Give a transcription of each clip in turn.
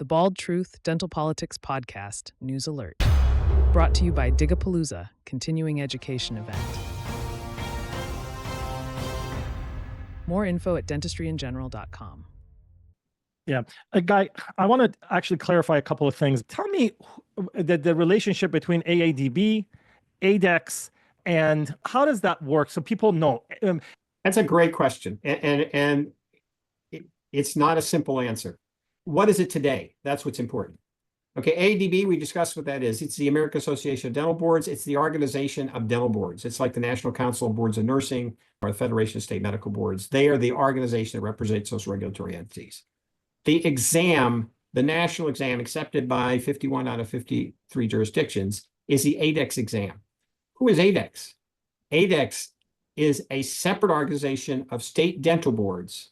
Bald Truth Dental Politics Podcast News Alert. Brought to you by Digapalooza, continuing education event. More info at dentistryingeneral.com. Yeah. Guy, I want to actually clarify a couple of things. Tell me the relationship between AADB, ADEX, and how does that work so people know? That's a great question. And it's not a simple answer. What is it today? That's what's important. Okay, AADB, we discussed what that is. It's the American Association of Dental Boards. It's the organization of dental boards. It's like the National Council of Boards of Nursing or the Federation of State Medical Boards. They are the organization that represents those regulatory entities. The exam, the national exam accepted by 51 out of 53 jurisdictions is the ADEX exam. Who is ADEX? ADEX is a separate organization of state dental boards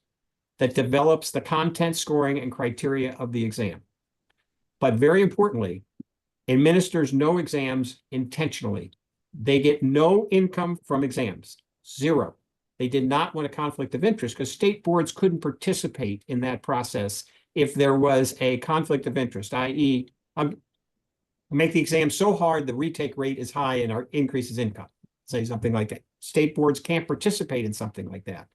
that develops the content, scoring, and criteria of the exam. But very importantly, administers no exams intentionally. They get no income from exams, zero. They did not want a conflict of interest because state boards couldn't participate in that process if there was a conflict of interest, i.e., make the exam so hard the retake rate is high and increases income, say something like that. State boards can't participate in something like that.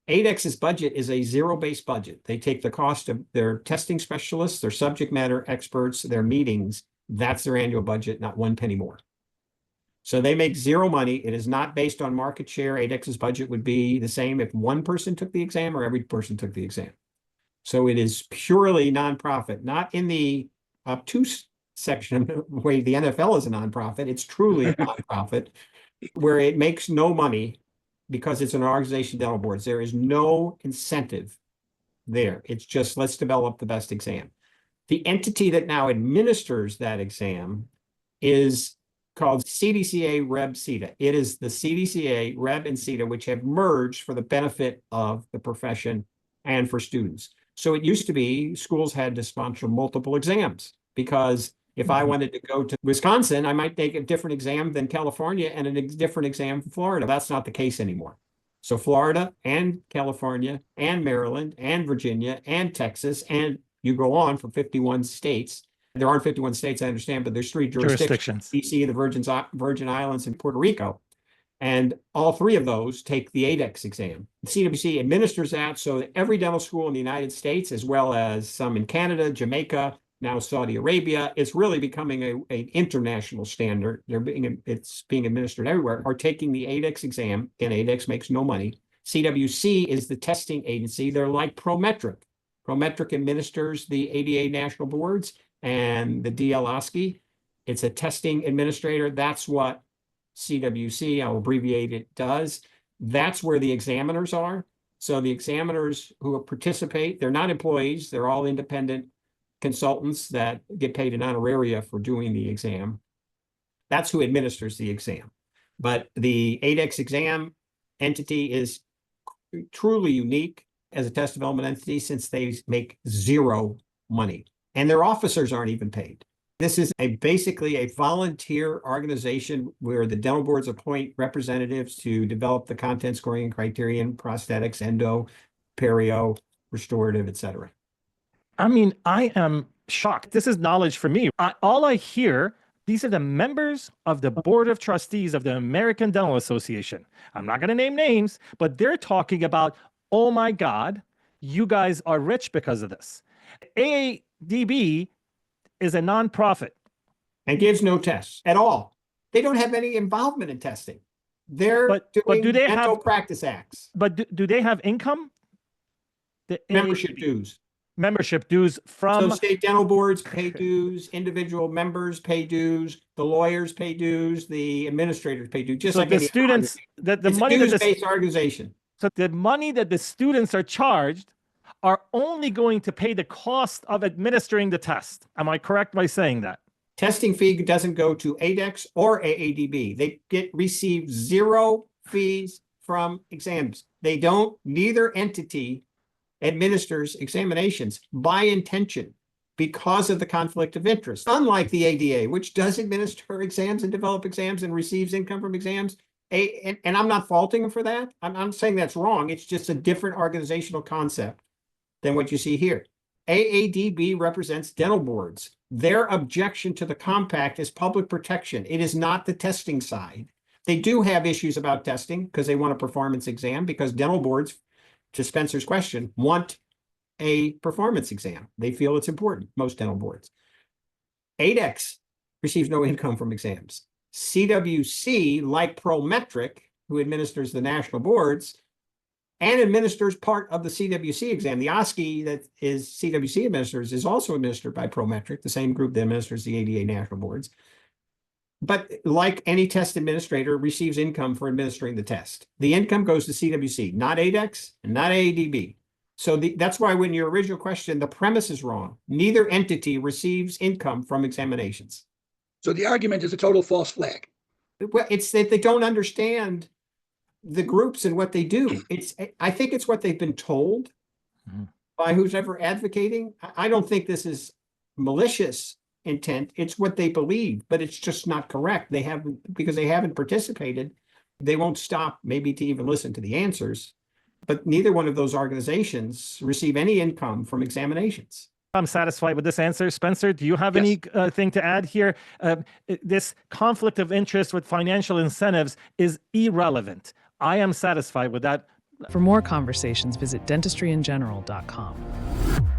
ADEX's budget is a zero-based budget. They take the cost of their testing specialists, their subject matter experts, their meetings. That's their annual budget, not one penny more. So they make zero money. It is not based on market share. ADEX's budget would be the same if one person took the exam or every person took the exam. So it is purely nonprofit, not in the obtuse section of the way the NFL is a nonprofit. It's truly a nonprofit where it makes no money because it's an organization of dental boards. There is no incentive there. It's just, let's develop the best exam. The entity that now administers that exam is called CDCA Reb CEDA. It is the CDCA Reb and CEDA, which have merged for the benefit of the profession and for students. So it used to be schools had to sponsor multiple exams because if I wanted to go to Wisconsin, I might take a different exam than California and a different exam from Florida. That's not the case anymore. So Florida and California and Maryland and Virginia and Texas, and you go on for 51 states. There aren't 51 states, I understand, but there's three jurisdictions. DC, the Virgin Islands, and Puerto Rico. And all three of those take the ADEX exam. The CWC administers that so that every dental school in the United States, as well as some in Canada, Jamaica, now Saudi Arabia, it's really becoming an international standard. It's being administered everywhere, are taking the ADEX exam, and ADEX makes no money. CWC is the testing agency. They're like Prometric. Prometric administers the ADA national boards and the DL-OSCE. It's a testing administrator. That's what CWC, I'll abbreviate it, does. That's where the examiners are. So the examiners who participate, they're not employees. They're all independent consultants that get paid an honoraria for doing the exam. That's who administers the exam. But the ADEX exam entity is truly unique as a test development entity since they make zero money. And their officers aren't even paid. This is basically a volunteer organization where the dental boards appoint representatives to develop the content, scoring, and criterion, prosthetics, endo, perio, restorative, et cetera. I mean, I am shocked. This is knowledge for me. All I hear, these are the members of the Board of Trustees of the American Dental Association. I'm not going to name names, but they're talking about, oh my God, you guys are rich because of this. AADB is a nonprofit. And gives no tests at all. They don't have any involvement in testing. They're doing dental practice acts. But do they have income? Membership dues. Membership dues from... So state dental boards pay dues, individual members pay dues, the lawyers pay dues, the administrators pay dues, just so like the students, the money that dues-based organization. So the money that the students are charged are only going to pay the cost of administering the test. Am I correct by saying that? Testing fee doesn't go to ADEX or AADB. They receive zero fees from exams. They don't, neither entity administers examinations by intention because of the conflict of interest. Unlike the ADA, which does administer exams and develop exams and receives income from exams, and I'm not faulting them for that. I'm saying that's wrong. It's just a different organizational concept than what you see here. AADB represents dental boards. Their objection to the compact is public protection. It is not the testing side. They do have issues about testing because they want a performance exam, because dental boards, to Spencer's question, want a performance exam. They feel it's important, most dental boards. ADEX receives no income from exams. CWC, like Prometric, who administers the national boards and administers part of the CWC exam. The OSCE that is CWC administers is also administered by Prometric, the same group that administers the ADA national boards. But like any test administrator, receives income for administering the test. The income goes to CWC, not ADEX and not AADB. So that's why when your original question, the premise is wrong. Neither entity receives income from examinations. So the argument is a total false flag. Well, it's that they don't understand the groups and what they do. I think it's what they've been told by who's ever advocating. I don't think this is malicious intent. It's what they believe, but it's just not correct. They haven't, because they haven't participated. They won't stop maybe to even listen to the answers, but neither one of those organizations receive any income from examinations. I'm satisfied with this answer. Spencer, do you have Yes. anything to add here? This conflict of interest with financial incentives is irrelevant. I am satisfied with that. For more conversations, visit dentistryingeneral.com.